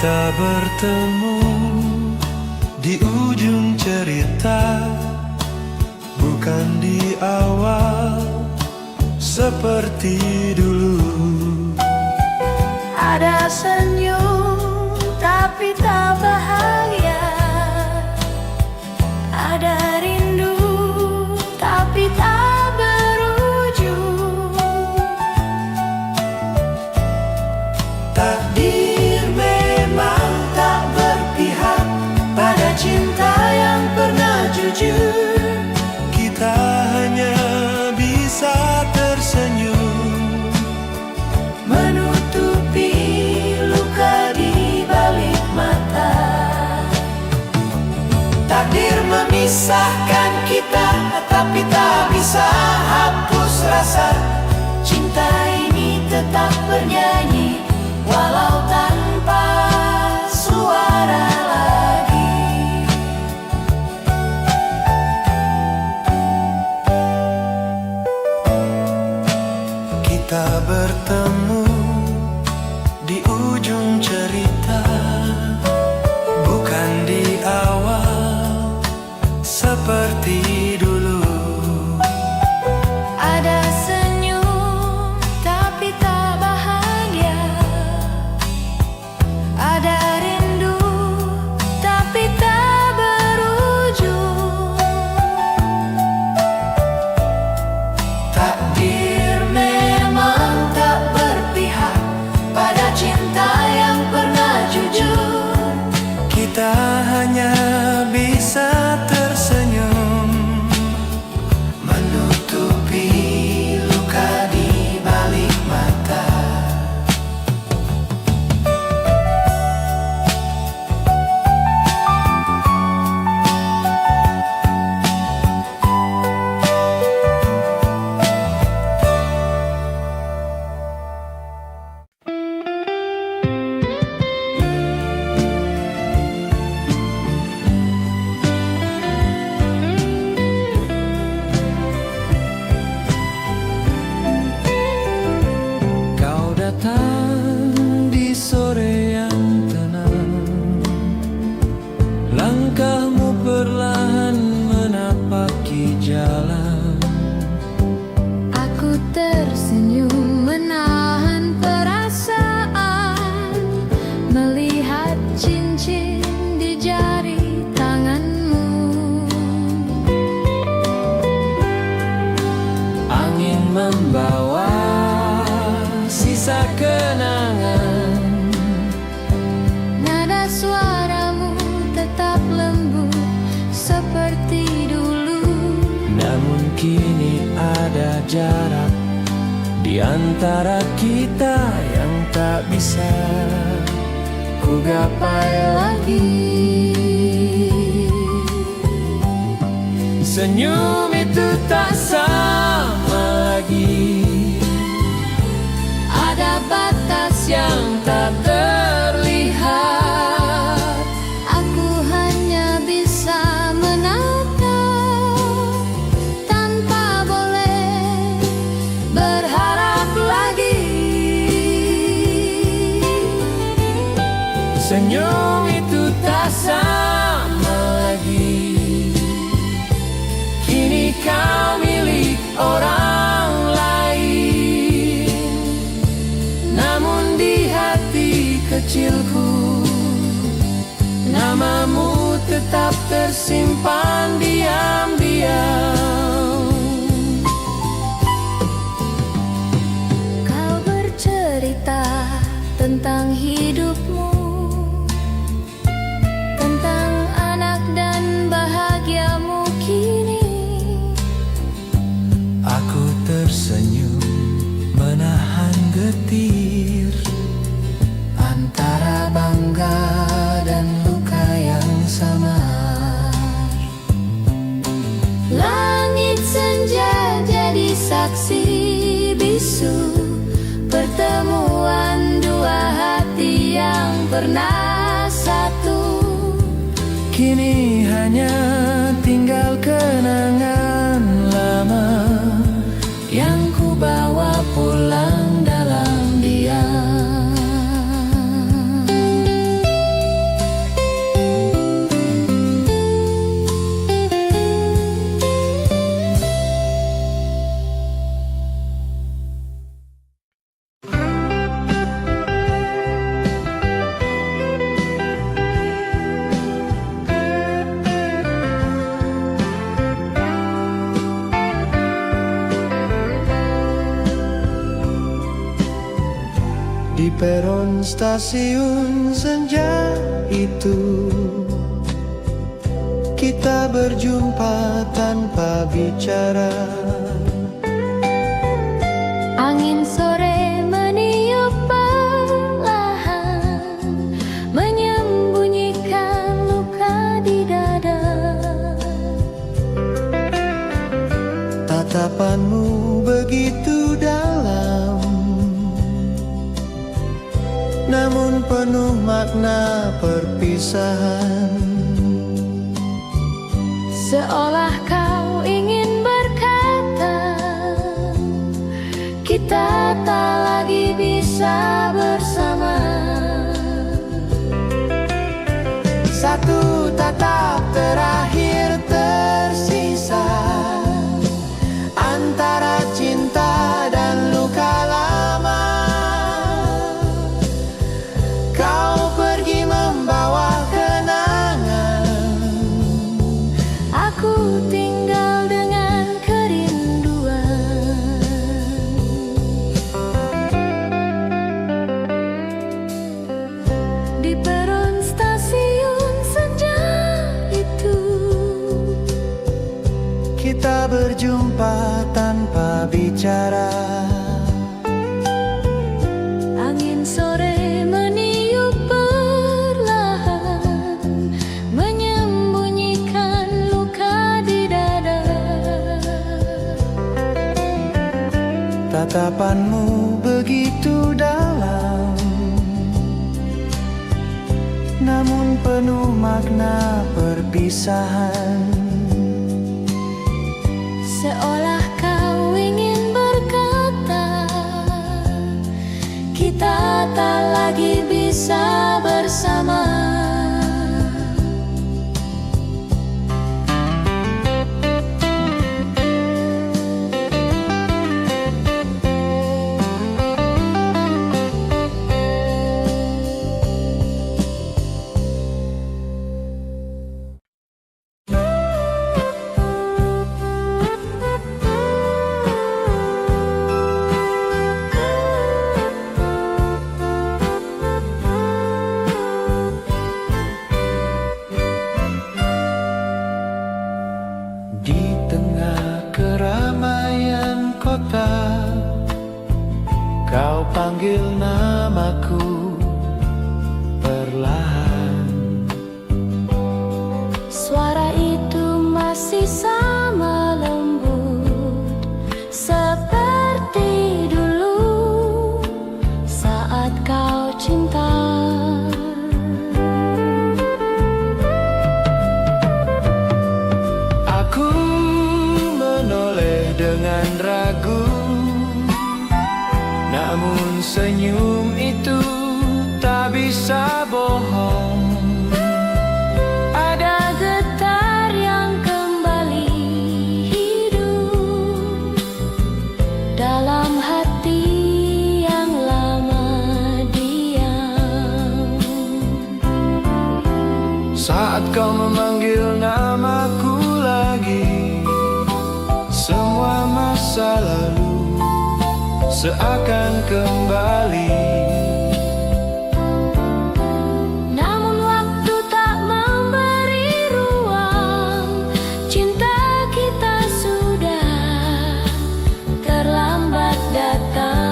Kita bertemu di ujung cerita, bukan di awal seperti dulu. Ada senyum tapi tak bahagia, ada rindu tapi tak berujung. Takdir memang tak berpihak pada cinta yang pernah jujur. Kita hanya bisa tersenyum, Menutupi luka di balik mata. takdir memisahkan kita, tapi tak bisa hapus rasa. Cinta ini tetap bernyanyi walau tanpa suara lagi. Kita bertemu di ujung cerita, bukan di awal seperti dulu. Ada senyum tapi tak bahagia, ada rindu tapi tak berujung. Takdir memang tak berpihak pada cinta yang pernah jujur. Kita hanya bisa tersenyum, menutupi luka di balik mata. Kau datang di sore yang tenang, langkahmu perlahan menapaki jalan. Aku tersenyum menahan perasaan, melihat cincin di jari tanganmu. Angin membawa sisa kenangan, Nada suaramu tetap lembut seperti dulu. namun kini ada jarak di antara kita yang tak bisa ku gapai lagi. Senyum itu tak sama lagi, Ada batas yang tak terlihat. Aku hanya bisa menatap tanpa boleh berharap lagi. senyum itu tak sama lagi. Kini kau milik orang lain, namun di hati kecilku namamu tetap tersimpan diam-diam. Kau bercerita tentang hidupmu, tentang anak dan bahagiamu kini. Aku tersenyum menahan getir antara bangga dan luka yang samar. Langit senja jadi saksi bisu pertemuan dua hati yang pernah satu. Kini hanya tinggal kenangan lama yang ku bawa pulang dalam diam. stasiun senja itu, kita berjumpa tanpa bicara. Angin sore meniup perlahan, menyembunyikan luka di dada. Tatapanmu begitu dalam, namun penuh makna perpisahan. Seolah kau ingin berkata, kita tak lagi bisa bersama. Satu tatap terakhir tersisa antara cinta dan luka lama. Kau pergi membawa kenangan, Aku tinggal dengan kerinduan. Di peron stasiun senja itu, kita berjumpa tanpa bicara. angin sore meniup perlahan, menyembunyikan luka di dada. Tatapanmu begitu dalam, namun penuh makna perpisahan. Seolah kau ingin berkata, kita tak lagi bisa bersama. Di tengah keramaian kota, kau panggil namaku perlahan. Suara itu masih sama lembut seperti dulu saat kau cinta. Aku menoleh dengan ragu, namun senyum itu tak bisa bohong. Ada getar yang kembali hidup dalam hati yang lama diam. Saat kau memanggil namaku lagi, semua masa lalu seakan kembali. Namun waktu tak memberi ruang, cinta kita sudah terlambat datang.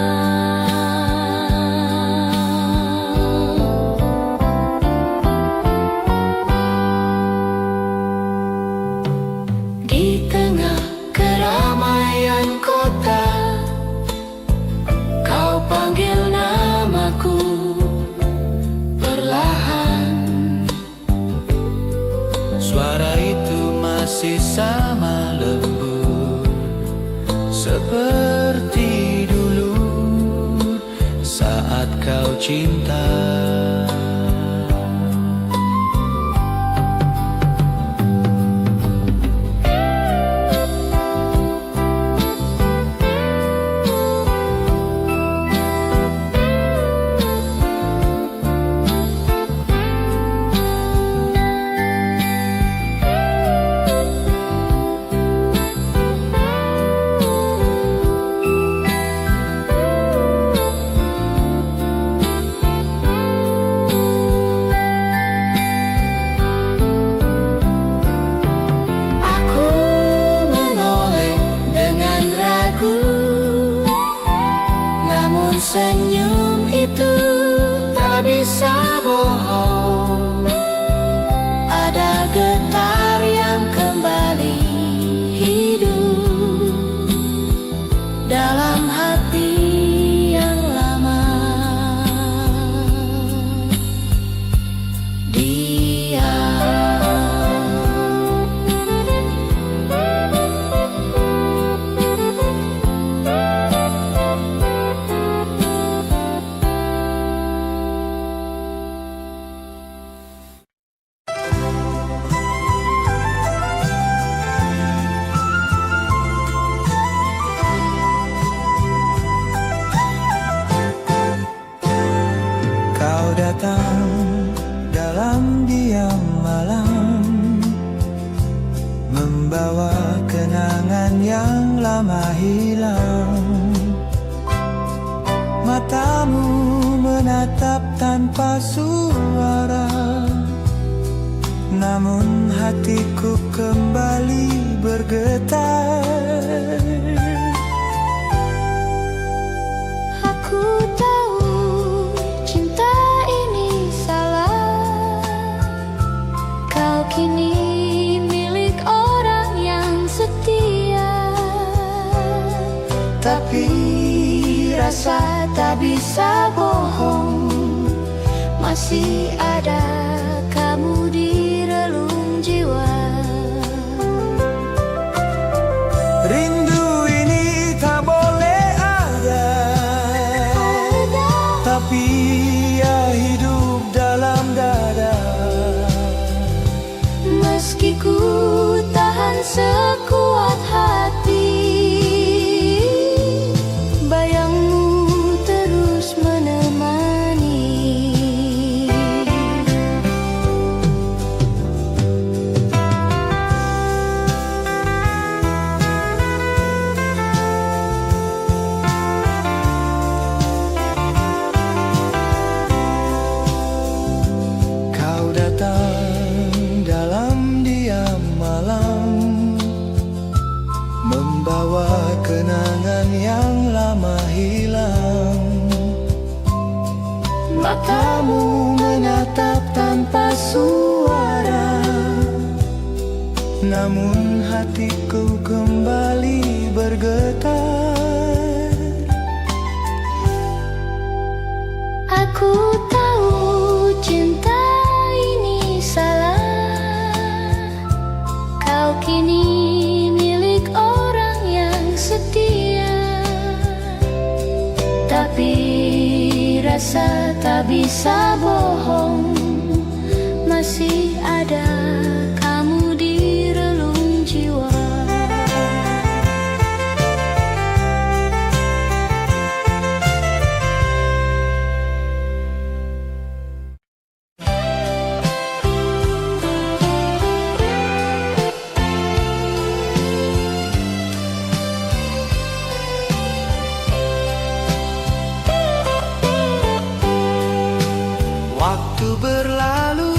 Di tengah keramaian kota, kau panggil namaku perlahan. Suara itu masih sama lembut seperti dulu saat kau cinta. getar yang kembali hidup dalam hati yang lama. Dia Kau datang dalam diam malam, membawa kenangan yang lama hilang. Matamu menatap tanpa suara, namun hatiku kembali bergetar. aku tahu cinta ini salah. Kau kini milik orang yang setia, Tapi rasa tak bisa bohong. Masih ada kamu di relung jiwa. rindu ini tak boleh ada, tapi ia hidup dalam dada. Meski ku tahan sekuat hati, bayangmu terus menemani. Kau datang dalam diam malam, membawa kenangan yang lama hilang. Matamu menatap tanpa suara, namun hatiku kembali bergetar. Aku tahu cinta ini salah. Kau kini milik orang yang setia, tapi rasa tak bisa bohong. Masih ada kamu di relung jiwa. Waktu berlalu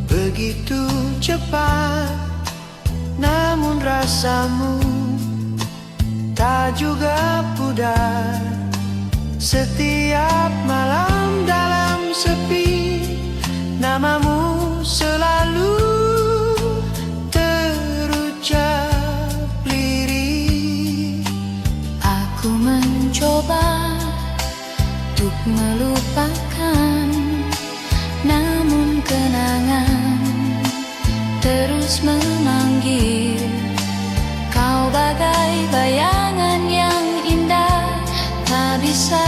begitu cepat, namun rasamu tak juga pudar. Setiap malam dalam sepi, namamu selalu terucap lirih. Aku mencoba untuk melupakan, namun kenangan terus memanggil. Kau bagai bayangan yang indah, tak bisa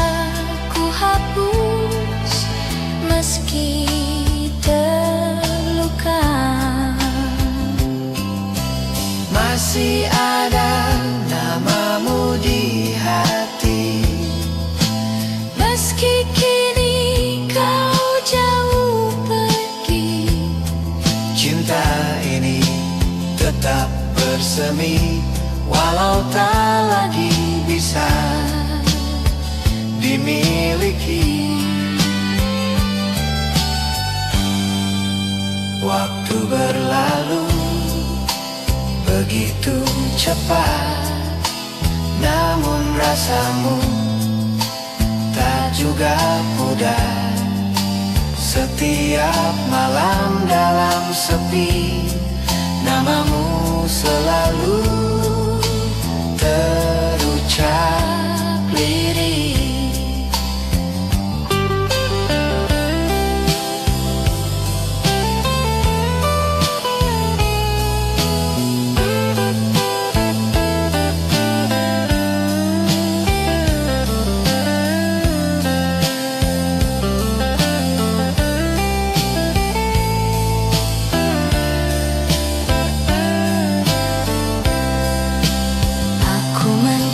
ku hapus meski terluka. Masih ada namamu di hati, Meski kini kau jauh pergi, cinta ini tetap bersemi, walau tak lagi bisa dimiliki. Waktu berlalu begitu cepat, namun rasamu tak juga pudar. Setiap malam dalam sepi, namamu selalu terucap lirik.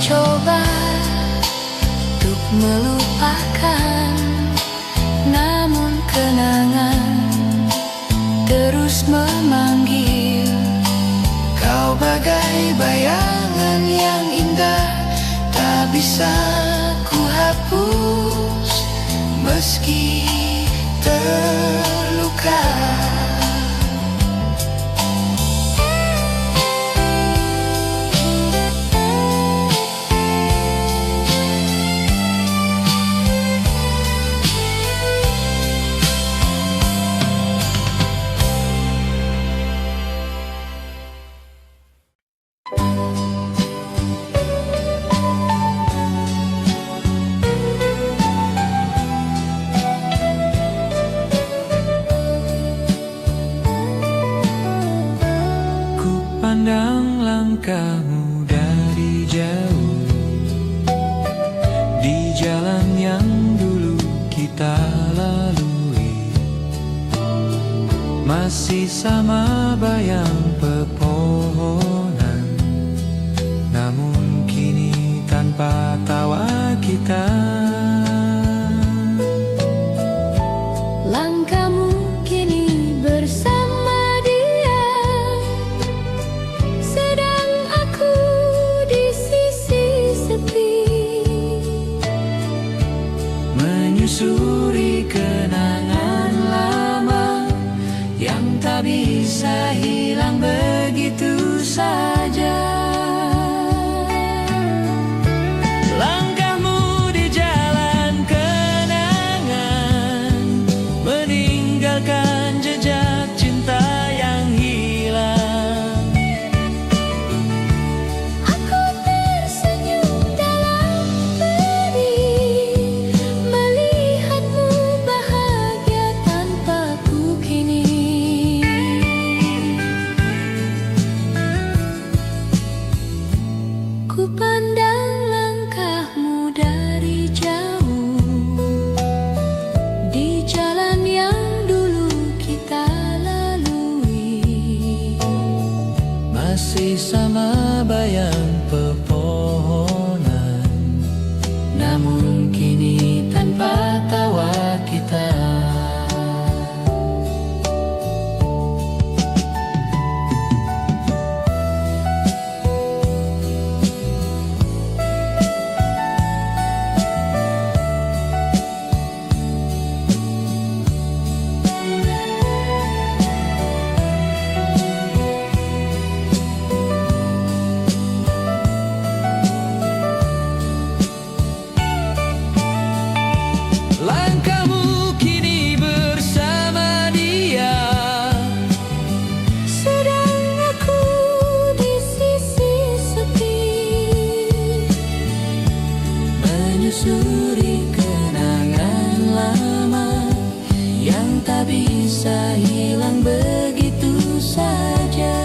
Coba untuk melupakan, namun kenangan terus memanggil. Kau bagai bayangan yang indah, tak bisa ku hapus meski terluka. Pandang langkahmu dari jauh, di jalan yang dulu kita lalui. Masih sama bayang pepohonan, namun kini tanpa tawa kita. Langkahmu kini bersama dia, sedang aku di sisi sepi, menyusuri kenangan lama yang tak bisa hilang begitu saja. Langkahmu di jalan kenangan, meninggalkan jejak cinta yang hilang. aku tersenyum dalam pedih, melihatmu bahagia tanpaku kini. Ku pandang langkahmu dari jauh, di jalan yang dulu kita lalui. Masih sama bayang pepohonan, namun kini tanpa tawa kita. Langkahmu kini bersama dia, Sedang aku di sisi sepi, menyusuri kenangan lama yang tak bisa hilang begitu saja.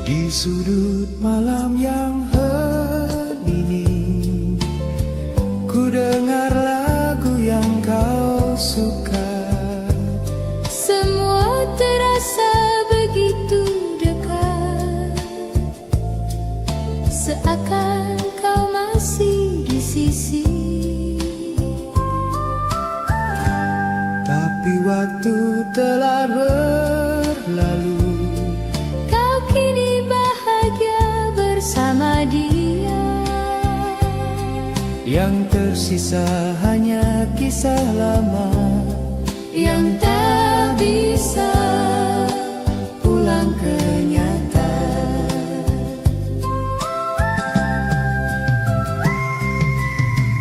Di sudut malam yang hening, ku dengar lagu yang kau suka. semua terasa begitu dekat, seakan waktu telah berlalu. Kau kini bahagia bersama dia. Yang tersisa hanya kisah lama Yang tak bisa pulang ke nyata.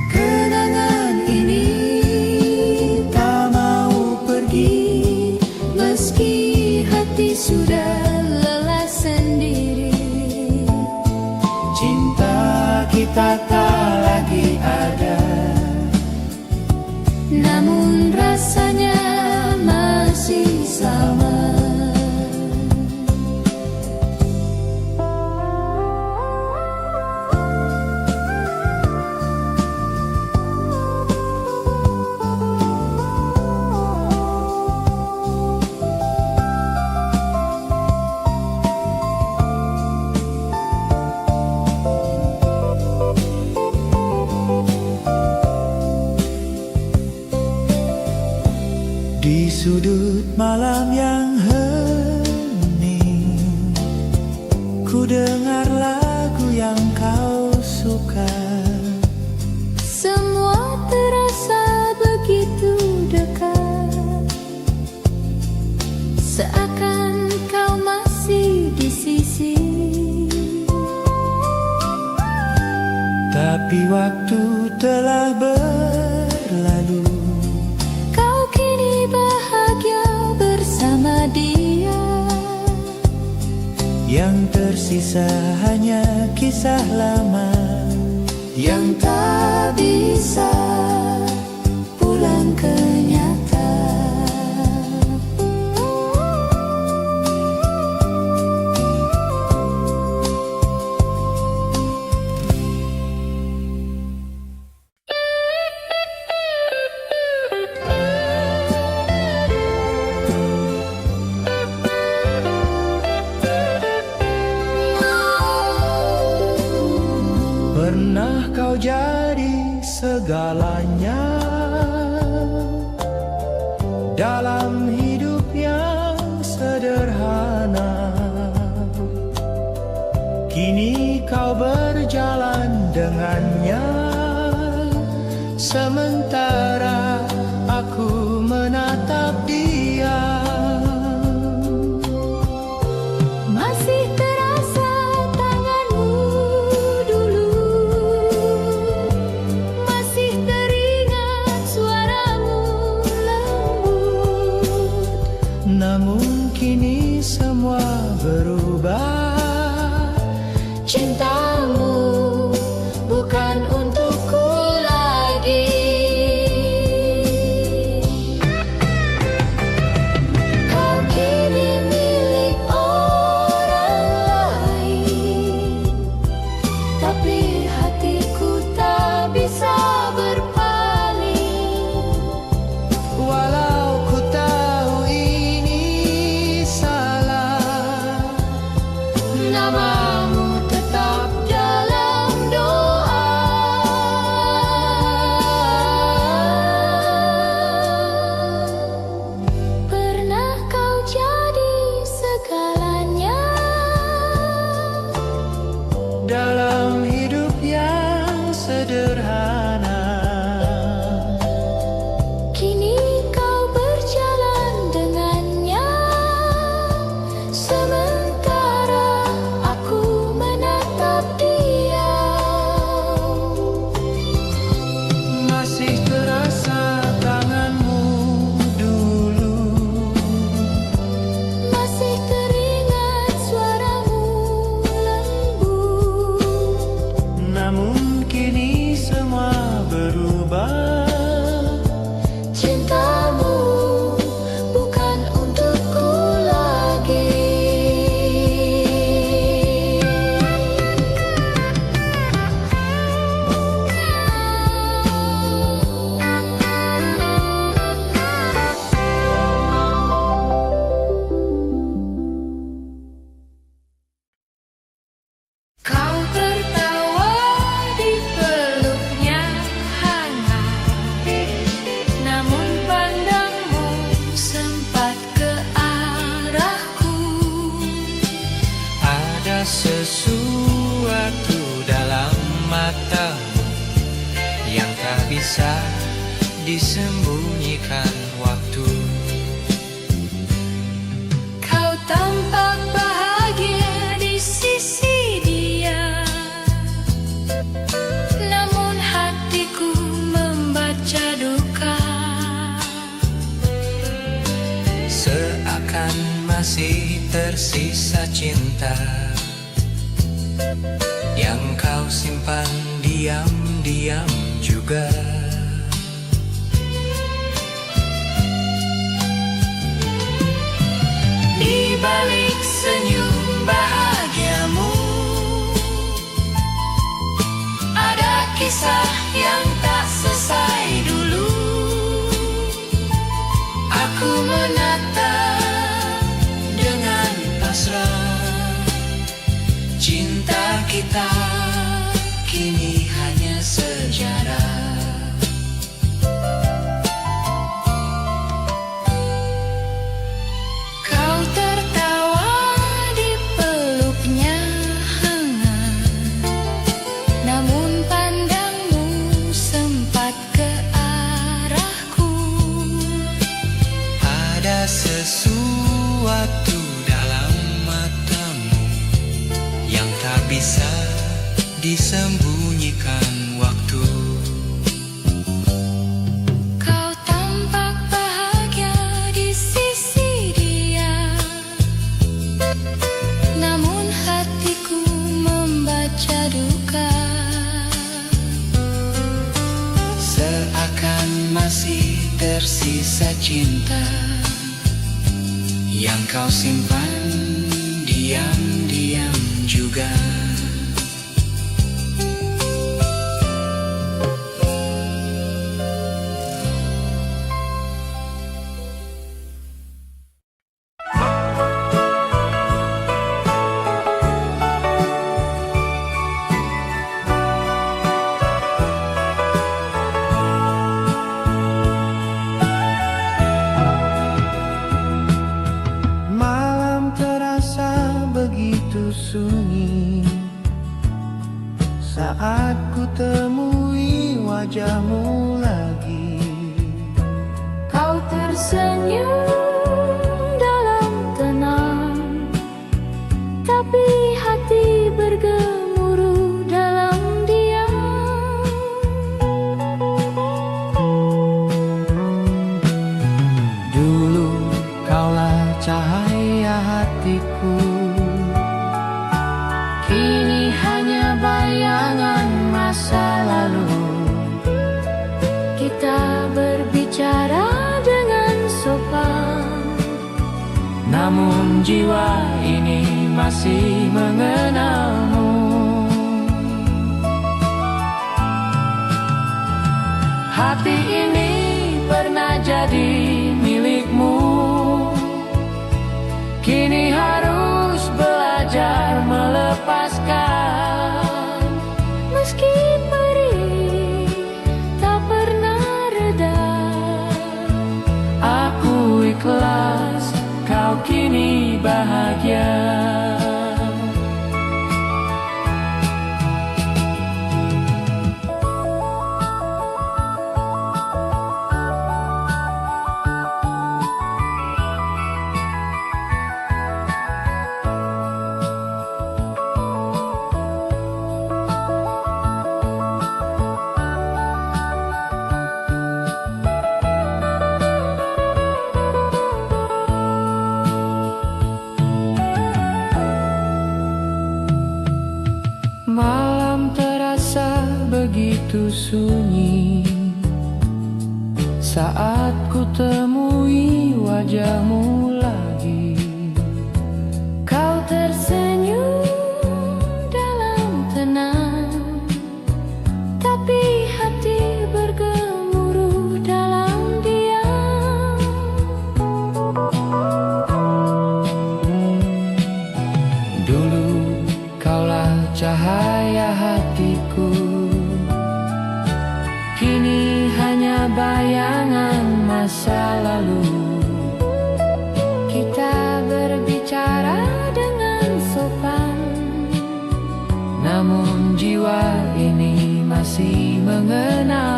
Kenangan ini tak mau pergi, meski hati sudah lelah sendiri. cinta kita tak lagi ada, Namun rasanya masih sama. di sudut malam yang hening, ku dengar lagu yang kau suka. Semua terasa begitu dekat, seakan kau masih di sisi. Tapi waktu telah berlalu. Kau kini bahagia bersama dia. Yang tersisa hanya kisah lama Yang tak bisa pulang ke nyata. Pernah kau jadi segalanya dalam hidup yang sederhana. Kini kau berjalan dengannya, sementara aku menatap dia. Masih terasa tanganmu dulu, masih teringat suaramu lembut. Namun kini semua berubah. Cintamu bukan untukku lagi. Kau kini milik orang lain, tapi hatiku tak bisa berpaling. Walau ku tahu ini salah, Namamu tetap dalam doa. Pernah kau jadi segalanya dalam hidup yang sederhana. Kini kau berjalan dengannya, sementara aku menatap dia. Masih terasa tanganmu dulu, Masih teringat suaramu lembut. namun kini semua berubah. Cintamu bukan untukku lagi. Kau tertawa di peluknya hangat. yang tak bisa disembunyikan waktu. Kau tampak bahagia di sisi dia, namun hatiku membaca duka. Seakan masih tersisa cinta yang kau simpan diam-diam juga. Di balik senyum bahagiamu ada kisah yang tak selesai dulu. Aku menatap Dengan pasrah, cinta kita kini hanya sejarah. kau tertawa di peluknya hangat, namun pandangmu sempat ke arahku. Ada sesuatu dalam matamu yang tak bisa disembunyikan waktu. Kau tampak bahagia di sisi dia, namun hatiku membaca duka. Seakan masih tersisa cinta yang kau simpan diam-diam juga. Malam terasa begitu sunyi saat ku temui wajahmu lagi. Kau tersenyum dalam tenang, tapi hati bergemuruh dalam diam. Dulu kaulah cahaya hatiku, Kini hanya bayangan masa lalu. Kita berbicara dengan sopan, namun jiwa ini masih mengenalmu. Hati ini pernah jadi milikmu, kini harus belajar melepaskan. meski perih tak pernah reda. Aku ikhlas, kau kini bahagia. Malam terasa begitu sunyi saat ku temui wajahmu lagi. Kau tersenyum dalam tenang, tapi hati bergemuruh dalam diam. Dulu kaulah cahaya hatiku, kini hanya bayangan masa lalu. Kita berbicara dengan sopan, Namun jiwa ini masih mengenal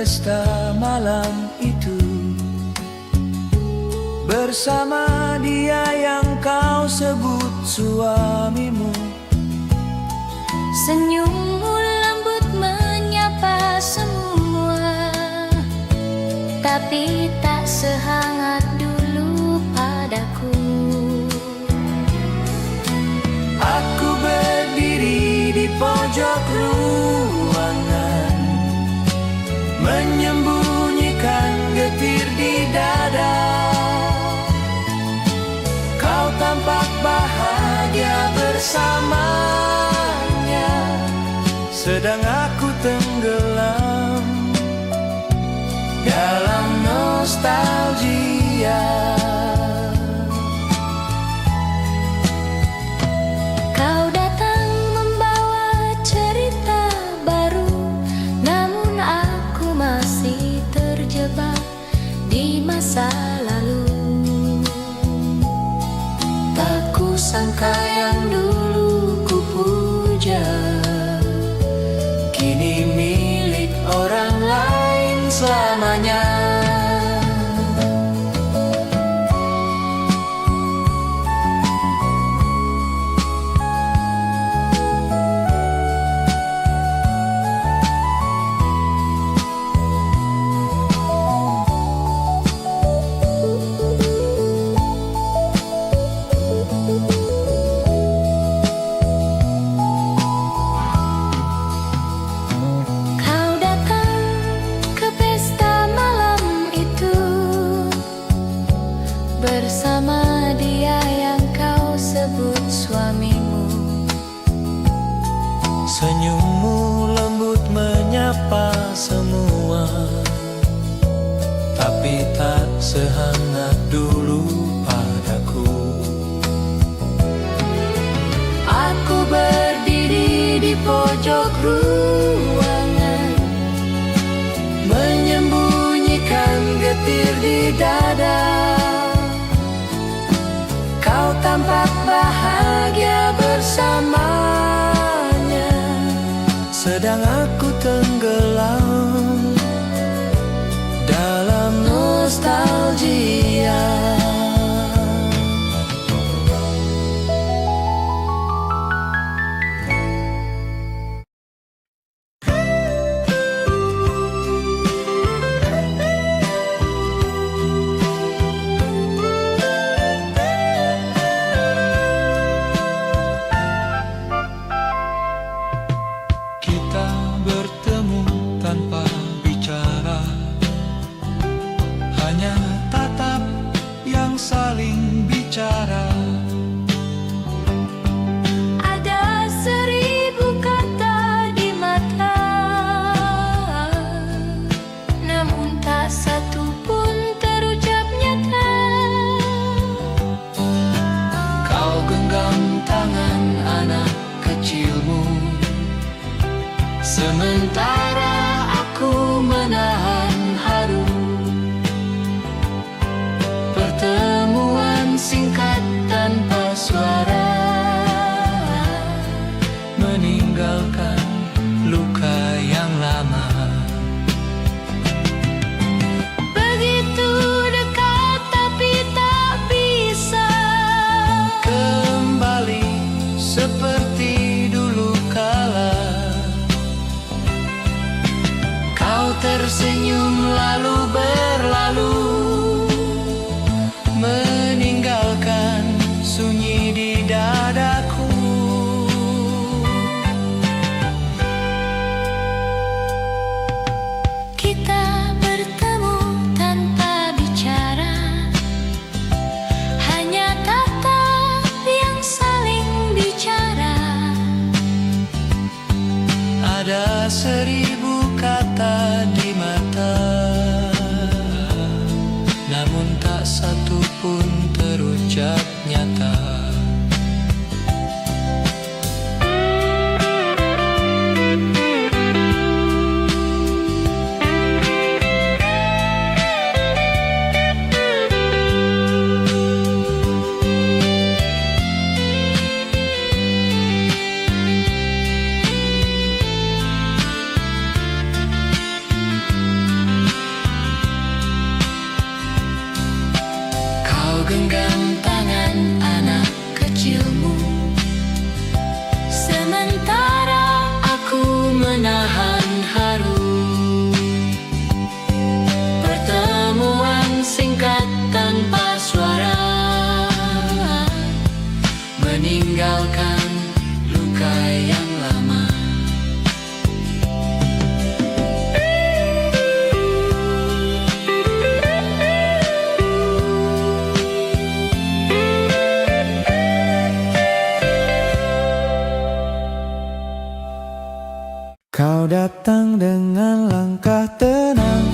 pesta malam itu bersama dia yang kau sebut suamimu. Senyummu lembut menyapa semua, tapi tak sehangat dulu padaku. Aku berdiri di pojok ruangan, menyembunyikan getir di dada. Kau tampak bahagia bersamanya, sedang aku tenggelam dalam nostalgia. Kau datang membawa cerita baru, namun aku masih terjebak di masa lalu. Tak kusangka yang dulu ku puja, Kini milik orang lain selamanya. kau datang ke pesta malam itu bersama dia yang kau sebut suamimu. Senyummu lembut menyapa semua, tapi tak sehangat dulu padaku. Aku berdiri di pojok ruangan, Menyembunyikan getir di dada. Kau tampak bahagia bersamanya, sedang aku tenggelam dalam nostalgia. Kita bertemu tanpa bicara, hanya tatap yang saling bicara. ada 1000 kata di mata, namun tak satu pun terucap nyata. Kau genggam tangan anak kecilmu, sementara aku menahan haru. Pertemuan singkat tanpa suara, meninggalkan luka yang lama. Begitu dekat tapi tak bisa Kembali seperti dulu kala. Kau tersenyum lalu berlalu, meninggalkan sunyi di dadaku. kita bertemu tanpa bicara, hanya tatap yang saling bicara. Ada 1000 kata di mata, namun tak satu pun terucap nyata. meninggalkan luka yang lama. Kau datang dengan langkah tenang,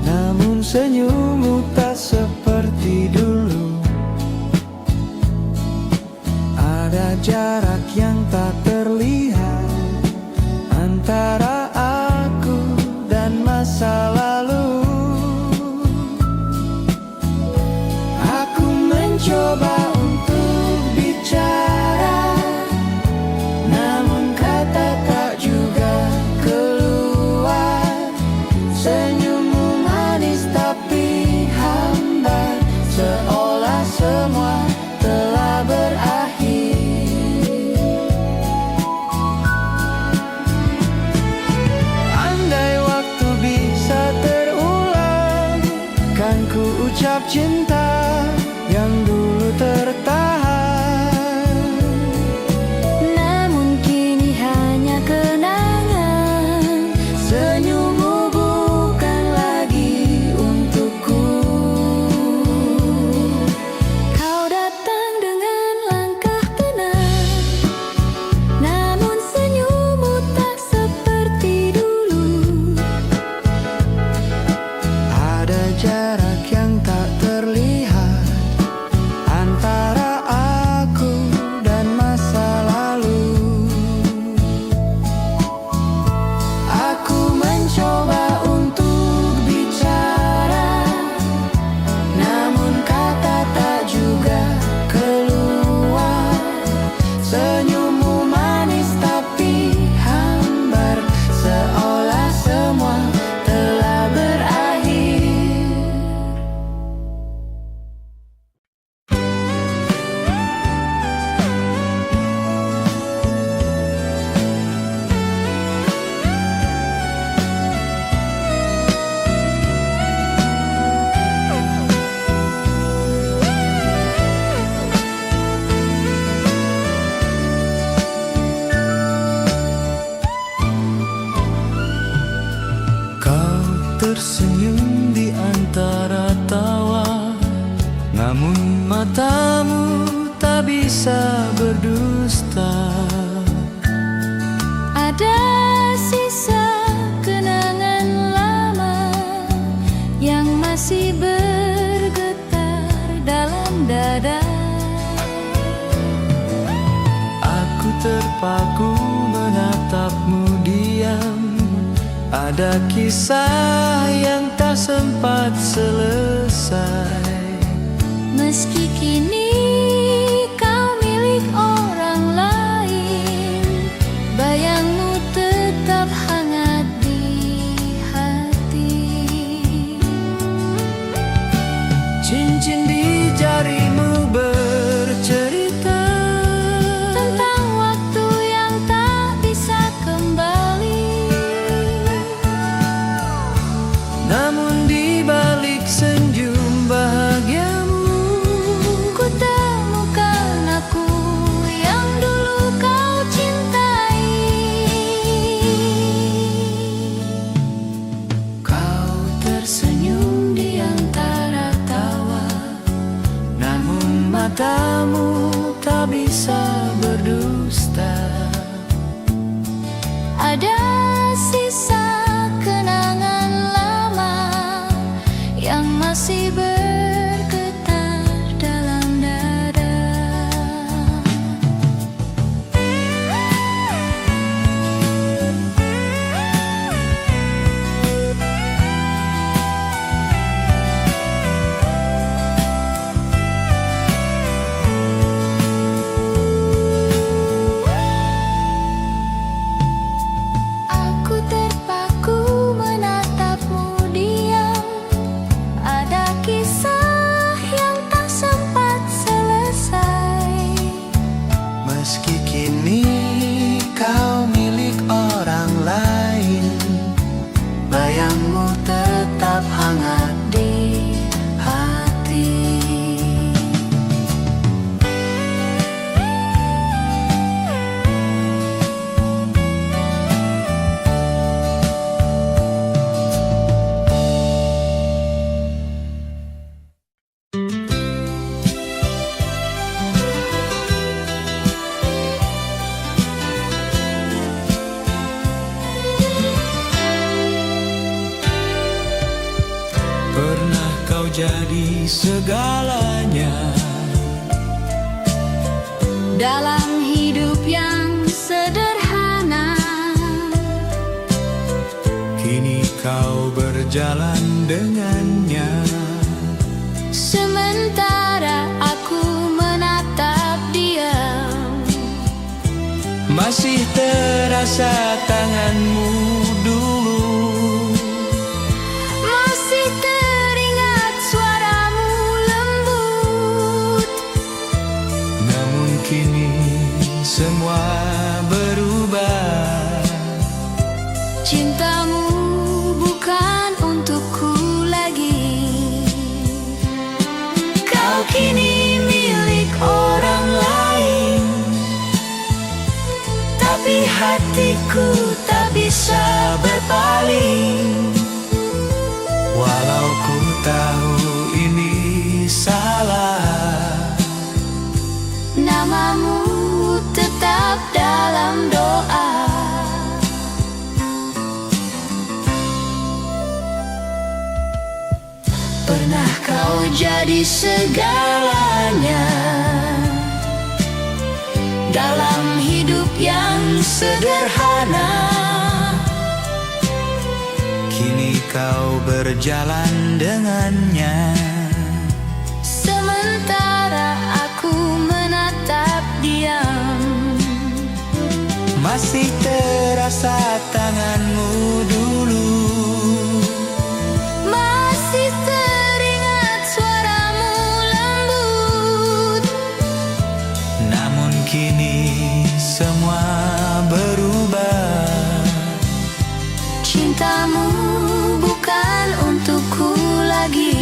namun senyummu tak seperti dulu. Ada jarak yang tak terlihat antara aku dan masa lalu. Aku mencoba untuk bicara, namun kata tak juga keluar. Senyummu manis tapi hambar, seolah semua telah berakhir. Andai waktu bisa terulang, kan ku ucap cinta yang dulu tertahan. Namun kini hanya kenangan, senyummu bukan lagi untukku. Kau datang dengan langkah tenang, namun senyummu tak seperti dulu. Ada jarak yang tak terlihat antara aku dan masa lalu. Aku mencoba untuk bicara, namun kata tak juga keluar. Senyummu manis tapi hambar, seolah semua telah berakhir. Kau tersenyum di antara tawa, namun matamu tak bisa berdusta. Ada sisa kenangan lama yang masih bergetar dalam dada. Aku terpaku menatapmu diam. Ada kisah yang tak sempat selesai. Meski kini kau milik orang lain, bayangmu tetap hangat di hati. Cincin di jarimu bercerita Tentang waktu yang tak bisa kembali. namun di balik senyum bahagiamu, Ku temukan aku yang dulu kau cintai. Kau tersenyum di antara tawa, namun matamu tak bisa berdusta. Ada sisa kenangan lama yang masih bergetar dalam dada. jadi segalanya. Dalam hidup yang sederhana, Kini kau berjalan dengannya. sementara aku menatap dia. Masih terasa tanganmu dulu, Masih teringat suaramu lembut. namun kini semua berubah. Cintamu bukan untukku lagi. Kau kini milik orang lain, Tapi hatiku tak bisa berpaling. Walau ku tahu ini salah, namamu tetap dalam doa. Pernah kau jadi segalanya dalam hidup yang sederhana. kini kau berjalan dengannya. Sementara aku menatap diam. Masih terasa tanganmu dulu, Masih teringat suaramu lembut. namun kini semua berubah. Cintamu bukan untukku lagi.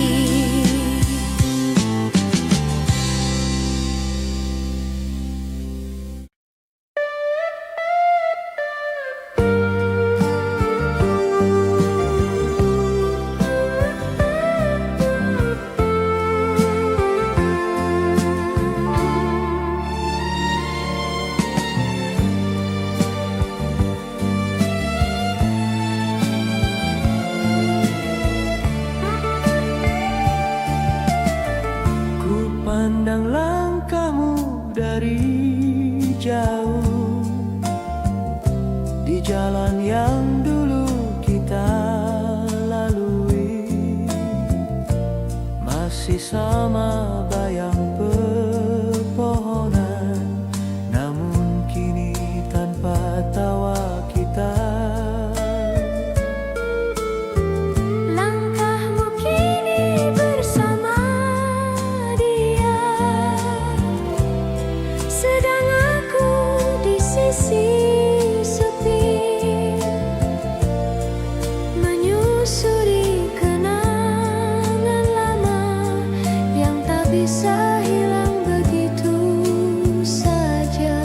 Ku pandang langkahmu dari jauh, di jalan yang dulu kita lalui. Masih sama bayang pepohonan, namun kini tanpa tawa kita. Langkahmu kini bersama dia, sedang aku di sisi sepi, menyusuri kenangan lama yang tak bisa hilang begitu saja.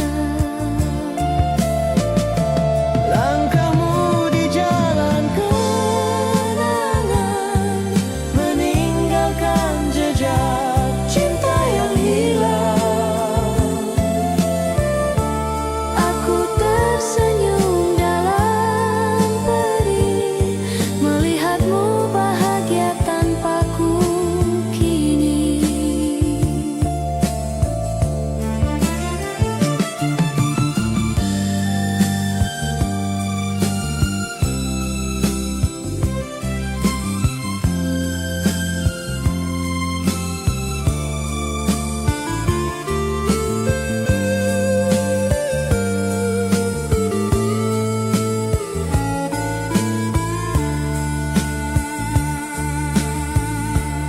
Langkahmu di jalan kenangan, meninggalkan jejak cinta yang hilang. Aku tersenyum dalam perih, melihatmu bahagia tanpaku kini.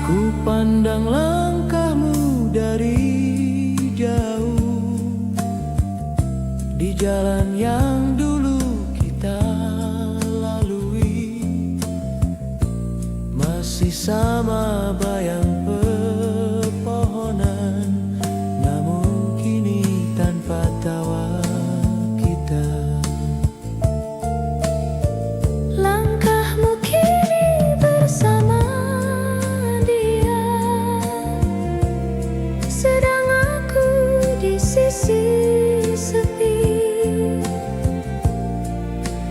Ku pandang langkahmu dari jauh, di jalan yang dulu kita lalui. Masih sama bayang pepohonan, namun kini tanpa tawa kita. Langkahmu kini bersama dia, sedang aku di sisi sepi,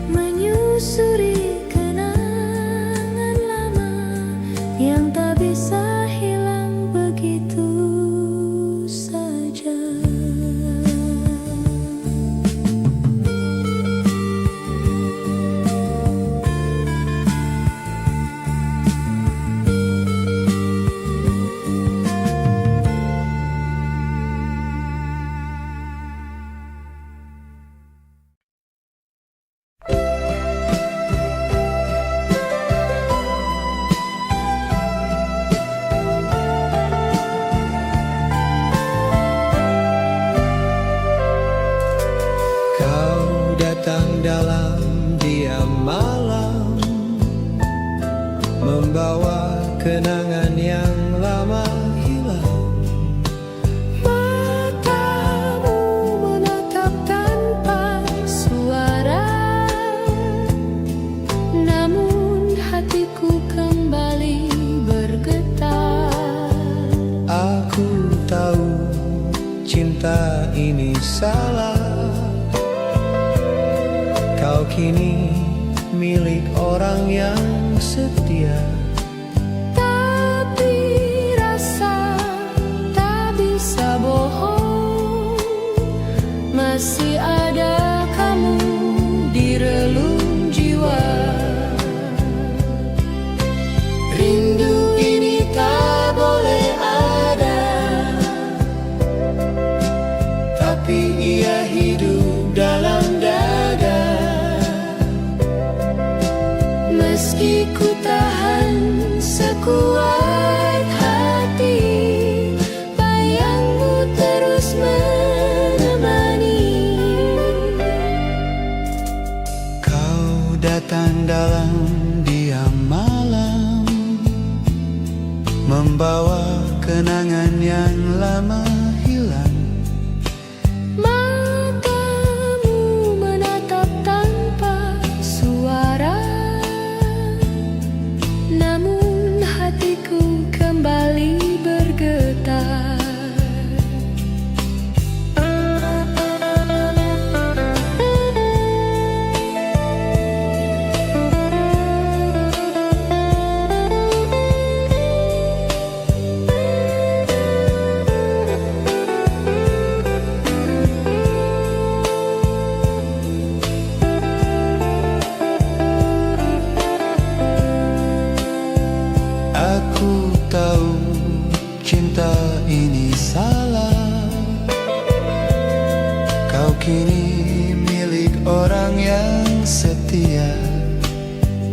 menyusuri kenangan lama yang tak bisa saja. Kau datang dalam diam malam, membawa kenangan yang lama hilang. Matamu menatap tanpa suara, namun hatiku kembali bergetar. Aku tahu cinta ini salah. Kau kini milik orang yang setia. Tapi rasa tak bisa bohong, masih ada kamu di relung jiwa. Rindu ini tak boleh ada, Tapi ia hidup dalam dada. meski ku tahan sekuat hati, bayangmu terus menemani. Kau datang dalam diam malam, membawa kenangan yang lama hilang. Matamu menatap tanpa suara, namun hatiku kembali bergetar. Aku tahu cinta ini salah. Kau kini milik orang yang setia.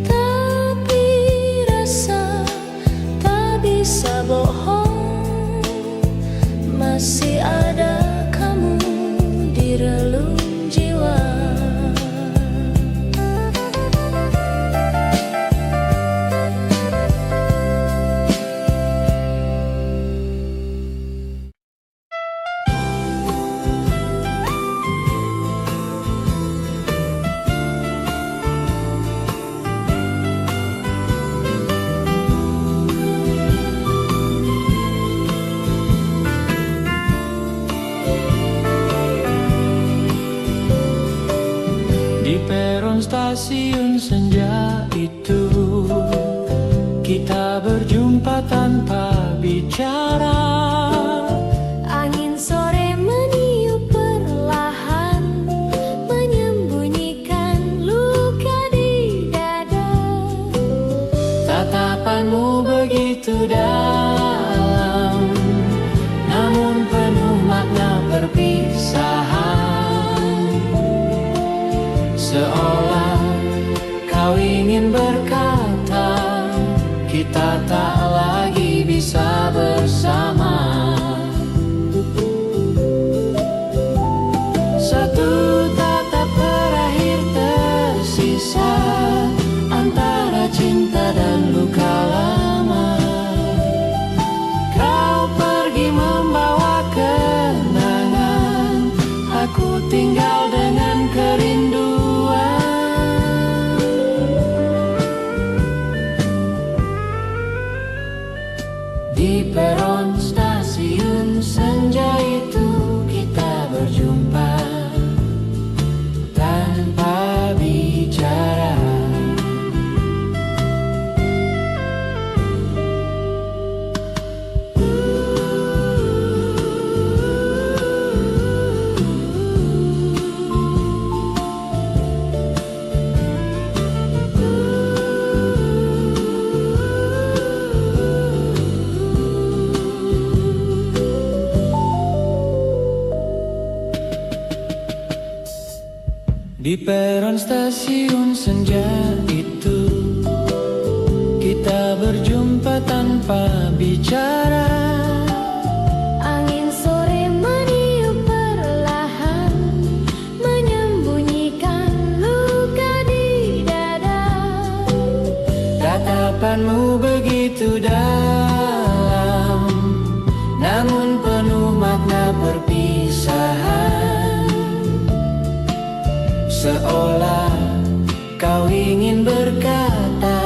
Tapi rasa tak bisa bohong, masih ada kamu di relung jiwa. Di peron stasiun senja itu, kita berjumpa tanpa bicara. Angin sore meniup perlahan, menyembunyikan luka di dada. Tatapanmu begitu dalam, namun penuh makna perpisahan. Seolah kau ingin berkata, kita tak lagi bisa bersama. Di peron stasiun senja itu, kita berjumpa tanpa bicara. Angin sore meniup perlahan, menyembunyikan luka di dada. Tatapanmu begitu dalam, namun penuh makna perpisahan. Seolah kau ingin berkata,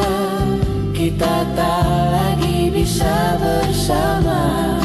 kita tak lagi bisa bersama.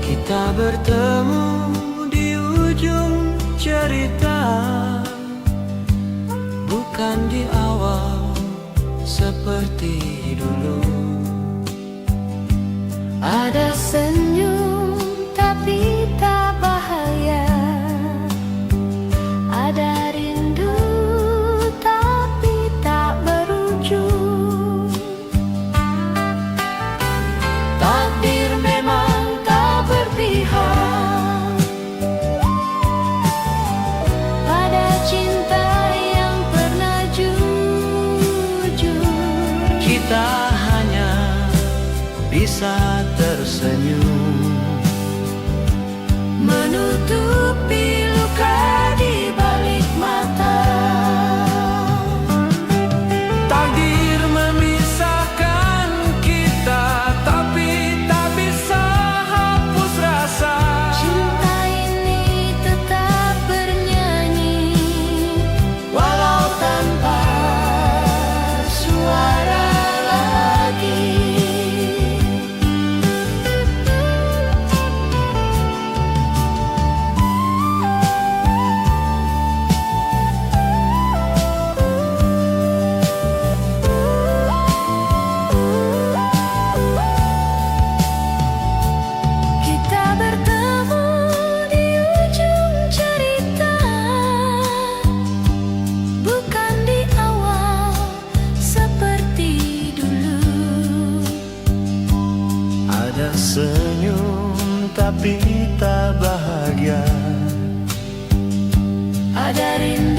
Kita bertemu di ujung cerita, bukan di awal seperti dulu. Ada senyum tapi tak bahagia, ada rindu tapi tak berujung. Takdir memang tak berpihak Pada cinta yang pernah jujur. kita hanya bisa tersenyum, Menutupi luka di balik mata. takdir memisahkan kita, tapi tak bisa hapus rasa. Cinta ini tetap bernyanyi, Walau tanpa suara lagi. Kita bertemu di ujung cerita, bukan di awal seperti dulu. Ada senyum tapi tak bahagia. Ada rindu